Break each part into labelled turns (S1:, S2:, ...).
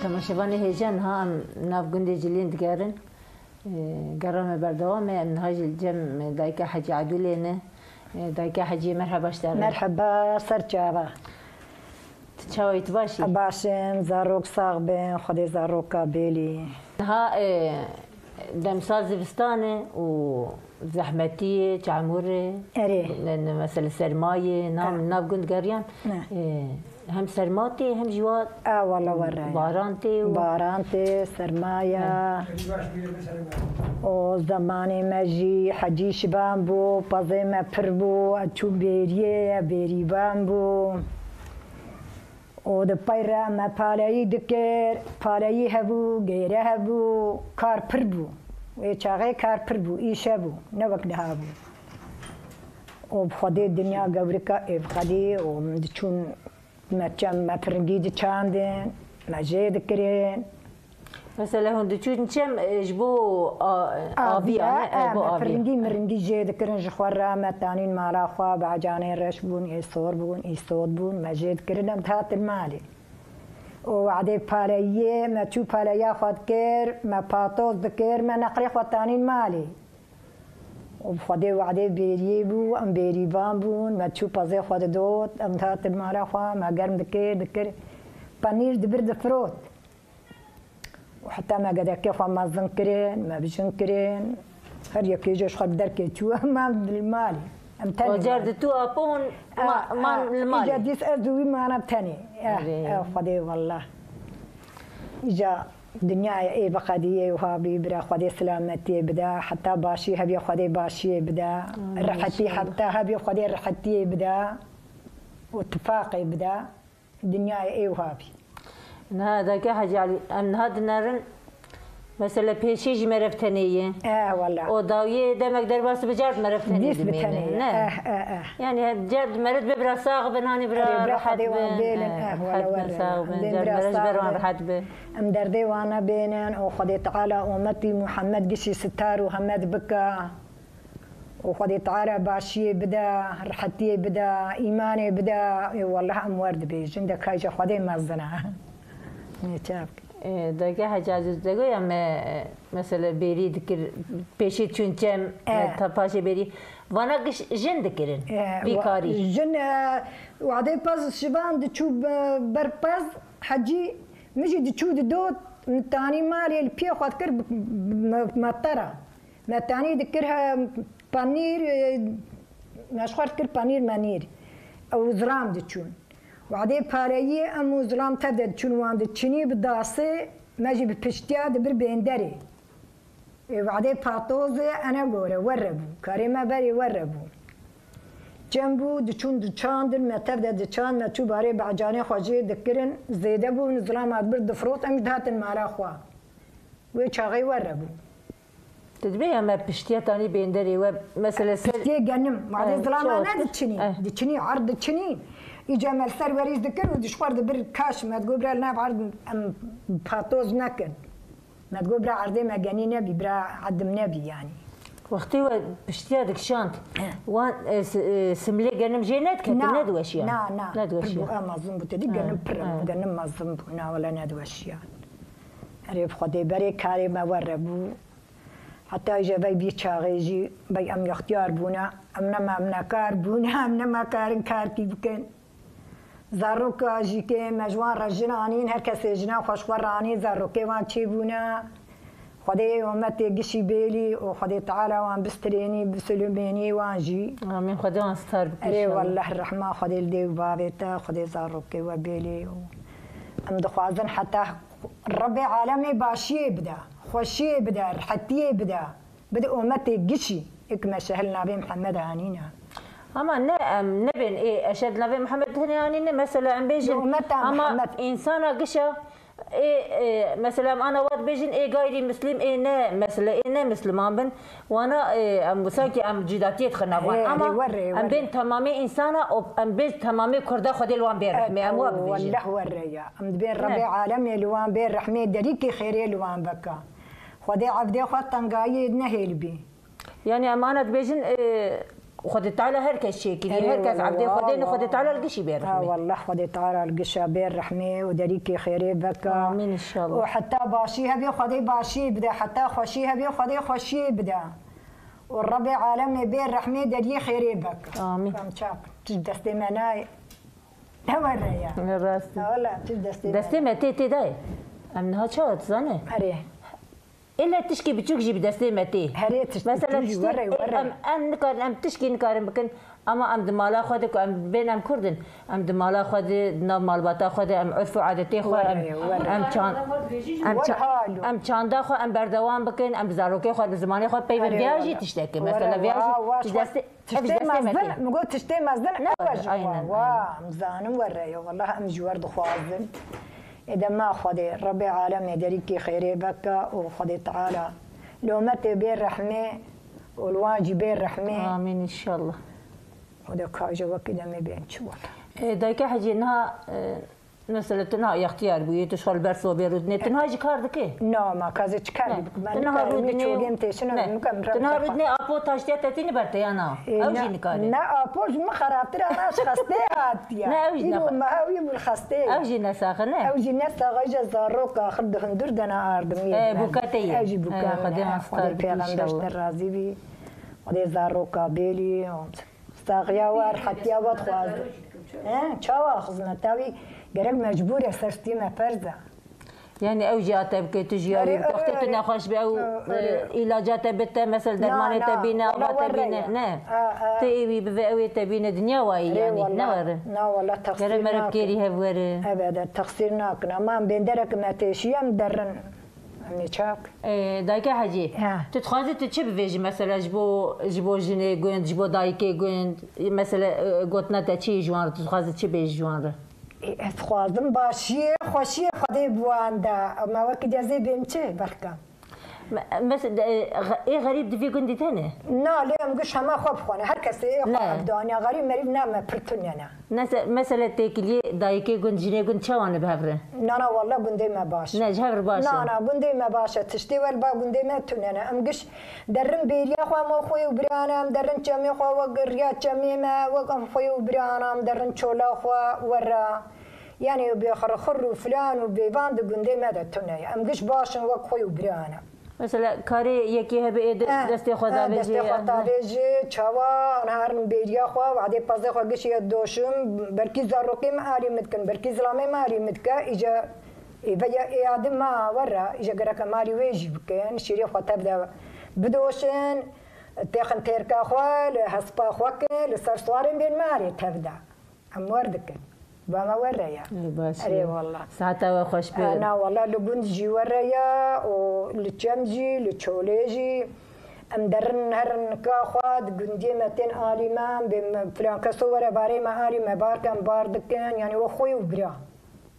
S1: تماشاوان هیجان ها ناف گنده جلین دگرن گرام بردوام من هاج الجم دایکا حجی عدولینه دایکا حجی مرحبا اشتغل
S2: مرحبا سرچابا
S1: تشاويت باشي
S2: باشم زاروك صاغبين خدي زاروكا بيلي
S1: ها دم ساز بستانه وزحمتيه تعموري
S2: اري
S1: لان مثلا سرمايه ناف گند گريان هم سرماتي هم جوات
S2: والله وراي بارانتي سرمايا وزماني مجي حجي شبان بو بازي ما پربو اتشو بيريه بيري بامبو و د پایرا ما پالایی دکر پالایی هبو غیره هبو کار پربو و چاغه کار پربو ایشه بو نه وقت هابو و بخدي دنیا گورکا افقدی و چون مچم ما پرنگی د چاندن ما جید کرین
S1: مثلا هون دچون چم جبو آبیا
S2: بو آبیا مرنگی جید کرن جخورا متانین مالا خوا بعجانه رش بون ایستور بون ایستود بون ما جید کرنم تات المالي وعدي باليه ما تشوف باليه خد كير ما باتوز دكير ما نقري خوتانين مالي وبخدي وعدي بيريبو ام بيريبان بون ما تشوف بازي خد دوت ام تات المالا خوا ما قرم دكير بانير دبر دفروت وحتى ما قد كيف ما زنكرين ما بجنكرين هر يكيجوش خد دركي تو ما بالمالي
S1: وجرد تو أبون ما المال
S2: جديس أردوي ما أنا بتاني خدي والله إجا دنيا إيه بقدية وهابي برا خدي سلامتي بدا حتى باشي هبي خدي باشي بدا رحتي حتى هبي خدي رحتي بدا واتفاقي بدا دنيا إيه وهابي
S1: هذا كحاجة علي أن هذا نرن مثلا بيشيج مرفتنية
S2: والله
S1: وداوية دمك درباس بجرد مرفتنية
S2: ديس بتنية
S1: يعني جرد مرد ببرا صاغ بناني برا راحت
S2: بين
S1: ولا صاغ بن جرد مرج برا راحت به
S2: ام دردي وانا بينن وخدي تعالى امتي محمد قشي ستار وحمد بكا وخدي تعالى باشي بدا رحتي بدا ايماني بدا والله ام ورد بيج عندك هاي خدي مزنا نتابك
S1: دقیقه حجاز دقیقه یا مثلا بری دکر پیشی چونچم تپاش بری وانا قش جن دکرن بیکاری
S2: جن وعده باز شبان دچوب برپاز حجی مجي دچود دوت تاني مالي البي خد كر مطرة ما تاني دكرها بانير مشخور كر بانير منير او زرام دچون وعدي باريه امو زلام تدد شنو عند تشني بداسه ماجي ببشتيا دبر بيندري وعدي باتوزه انا غوره وربو كريمه بري وربو جنبو دچون دچاندن متبدا دچان ما تو باري بعجاني خوجي دكرن زيده بو زلام ادبر دفروت ام دهات المارا خوا وچاغي وربو
S1: تدبي ما بشتيا تاني بيندري ومثلا
S2: بشتيا جنم وعدي زلام انا دچني عرض دچني يجي مال سر وريز دكر ودش خورد بر كاش ما تقول برا ناب عرض ام باتوز نكن ما تقول برا عرضي ما جاني نبي برا عدم نبي يعني
S1: وقتي بشتيا دك شانت وان سملي جنم جينات كنت ندوى اشياء
S2: ندوى اشياء ما ظن بتدي جنم برا جنم ما ظن بنا ولا ندوى اشياء عرف خدي بري كاري ما وربو حتى يجي بي بيتشاغيجي بي ام اختيار بونا امنا ما امنا كار بونا امنا ما كارن كار كي بكن زاروكا جيكي مجوان رجنانين هر كسي جنا خوشوراني زاروكي وان تشيبونا خدي ومتي قشي بيلي وخدي تعالى وان بستريني بسلوميني وان جي
S1: امين خدي وان ستار
S2: اي والله الرحمة خدي الدي وبابيتا خدي زاروكي وبيلي ام دخوازن حتى ربي عالمي باشي بدا خوشي بدا رحتي بدا امتي قشي اكما شهل نبي محمد هانينا
S1: اما نبين ايه اشد نبي محمد هانينا مثلا عم بيجن اما انسانه قشا ايه مثلا انا وقت بيجن ايه غيري مسلم ايه نا مثلا ايه نا مسلمان بن وانا ام ساكي ام جداتيت خنابوان اما ام بين تمامي انسانه ام بين تمامي كرده خدي الوان بين رحمه ام واب
S2: والله وريا ام بين ربي عالمي الوان بين رحمه دريكي خيري الوان بكا خدي عبدي خد تنقايد نهيل بي
S1: يعني امانه بيجن وخذ تعالى هركز شيكلي هركز عبدي خدين خذ تعالى القشي بير رحمه
S2: والله خذ تعالى القشا بير رحمه ودريكي خيري بك
S1: امين ان شاء الله
S2: وحتى باشيها بي خذي باشي بدا حتى خوشيها بي خذي خوشي بدا والرب عالمي بير رحمه دري خيري بك
S1: امين
S2: فهمت تجدستي مناي توريا
S1: راسي
S2: والله
S1: دستي متي تداي امنها شو تزاني
S2: هري
S1: إلا تشكي بتشوك جيب دستي متي مثلا تشتي أم نكار أم تشكي نكار بكن أما أم دمالا خودك أم بين أم كردن أم دمالا خود نام مالباتا خود أم عرف عادتي خو أم چاندا خو أم بردوام بكن أم بزاروكي خو بزماني خو بيفن فياجي تشتكي مثلا فياجي
S2: تشتي مزدن مقول تشتي مزدن واه مزانم وريو والله أم جوار دخوازن إذا ما خذي ربي عالم يدريكي خيري بك وخذي تعالى لو مت بين رحمة والواجب بين رحمة
S1: آمين إن شاء الله
S2: وده كاجا وكذا ما بين شو
S1: دايك حاجة إنها مثلا تنها اختيار بوي تشغل برسو بيرودني تنها جكار دكي
S2: لا ما كازي تكار
S1: تنها رودني تنها رودني أبو تاشتي تتيني برتي أنا أوجي نكاري
S2: لا أبوش ما خرابتر أنا خستي هاتيا
S1: لا أوجي نخ
S2: ما أوجي بالخستي
S1: أوجي نساخنا
S2: أوجي نسا غيجا زاروك أخذ هندور دنا أردمي
S1: بوكاتي
S2: أوجي بوكا
S1: خدينا
S2: خدي بيغمبر الرازي بي خدي زاروك بيلي استاغيا وار حتى واتخواز چاوا خزنا تاوي گرگ مجبور سرستی ما فرزه
S1: يعني او جات بك تجياري وقت نخش بأو علاجات بته مثل درمان تبينا او تبينا نه تيبي بفاوي تبينا دنيا واي يعني نور
S2: لا والله تقصير
S1: مرب كيري هفور
S2: ابدا تقصير ناكنا ما بندرك ما تشيم درن يعني شاك
S1: دايكا حاجي تتخاذي تشب فيج مثلا جبو جني جوند جبو دايكي جوند مثلا قوتنا تشي جوان تتخاذي تشبي جوان
S2: خوازم باشی خوشی خدای بوانده ما وقت جزی بیم چه برکم
S1: مثلا ايه غريب دفي قندي تاني
S2: لا لا مقش هما خوب خونه هر کسی خواب دانیا غريب مريب نام برتونيا
S1: مثلا تاكلي دايكي قند جني قند شوان بهفره
S2: لا والله قندي ما باش
S1: لا جهر باش
S2: لا قندي ما باش تشتي والبا قندي ما تونيا مقش درن بيريا خو ما خوي وبرانا درن جمي خو وقريا جمي ما وقم خوي وبرانا درن چولا خو ورا يعني بيخر خر وفلان وبيبان قندي ما تونيا مقش باش وخوي وبرانا
S1: مثلا كاري يكي هبه دستي خدا بيجي
S2: دستي خدا بيجي چوا نهار بيريا خو وعدي بازه خو گشي دوشم بركي زاروقي ما اري متكن بركي زلامي ما اري متكا اجا يا ادم ما ورا اجا غرك ماري ويجي بكن شيري خو تبدا بدوشن تخن تيركا خو لحسبا خوك لسرسوارين بين ماري تبدا ام وردك بما ورايا
S1: اي
S2: والله
S1: ساعتها خوش بي
S2: انا والله لبنجي ورايا ولتشمجي لتشوليجي ام درن هرن كاخواد قندي متين اليمان بم فلان كسوره باري ما اري ما باركم باردكن يعني وخوي وبرا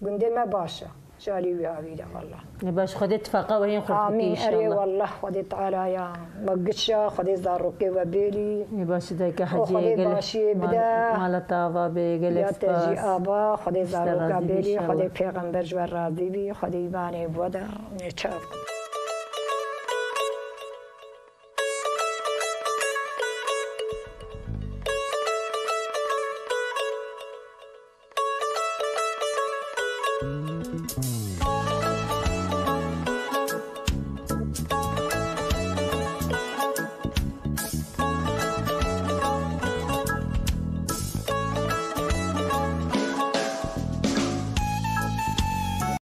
S2: قندي ما باشا شالي ويا بيدا والله
S1: باش خدي اتفاقه وهي
S2: خدي ان شاء الله امين والله خدي تعالى يا مقشا خدي زاروكي وبيلي
S1: باش دايك حاجه
S2: خدي باشي بدا
S1: مالطا بقلف
S2: يا تجي ابا خدي زاروكا بيلي خدي پیغمبر جوار راضي بي خدي باني بودا نشاف
S3: Thank you.